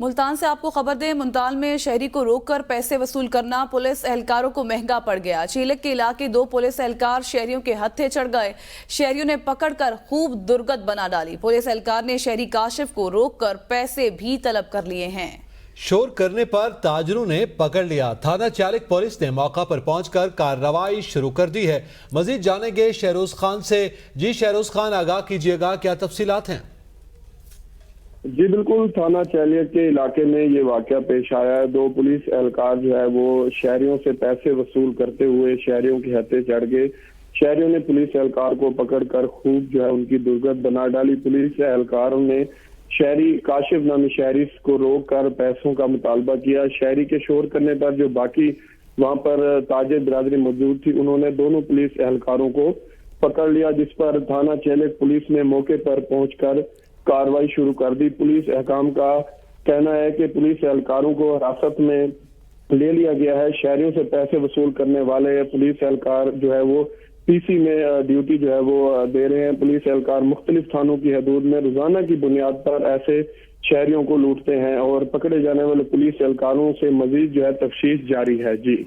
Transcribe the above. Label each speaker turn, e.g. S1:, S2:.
S1: ملتان سے آپ کو خبر دیں، ملتان میں شہری کو روک کر پیسے وصول کرنا پولیس اہلکاروں کو مہنگا پڑ گیا۔ چیلک کے علاقے 2 پولیس اہلکار شہریوں کے ہتھے چڑھ گئے۔ شہریوں نے پکڑ کر خوب درگت بنا ڈالی۔ پولیس اہلکار نے شہری کاشف کو روک کر پیسے بھی طلب کر لیے ہیں۔
S2: شور کرنے پر تاجروں نے پکڑ لیا۔ تھانہ چیلک پولیس نے موقع پر پہنچ کر کارروائی شروع کر دی ہے۔ مزید جانیں گے شہروز خان سے۔ جی شہروز خان، آگاہ کیجیے گا، کیا تفصیلات ہیں؟
S3: جی بالکل، تھانہ چیلک کے علاقے میں یہ واقعہ پیش آیا ہے۔ 2 پولیس اہلکار جو ہے وہ شہریوں سے پیسے وصول کرتے ہوئے شہریوں کے ہتھے چڑھ گئے۔ شہریوں نے پولیس اہلکار کو پکڑ کر خوب جو ہے ان کی درگت بنا ڈالی۔ پولیس اہلکاروں نے شہری کاشف نامی شہری کو روک کر پیسوں کا مطالبہ کیا۔ شہری کے شور کرنے پر جو باقی وہاں پر تاجر برادری موجود تھی، انہوں نے دونوں پولیس اہلکاروں کو پکڑ لیا، جس پر تھانہ چیلک پولیس نے موقع پر پہنچ کر کارروائی شروع کر دی۔ پولیس حکام کا کہنا ہے کہ پولیس اہلکاروں کو حراست میں لے لیا گیا ہے۔ شہریوں سے پیسے وصول کرنے والے پولیس اہلکار جو ہے وہ پی سی میں ڈیوٹی جو ہے وہ دے رہے ہیں۔ پولیس اہلکار مختلف تھانوں کی حدود میں روزانہ کی بنیاد پر ایسے شہریوں کو لوٹتے ہیں اور پکڑے جانے والے پولیس اہلکاروں سے مزید جو ہے تفتیش جاری ہے۔ جی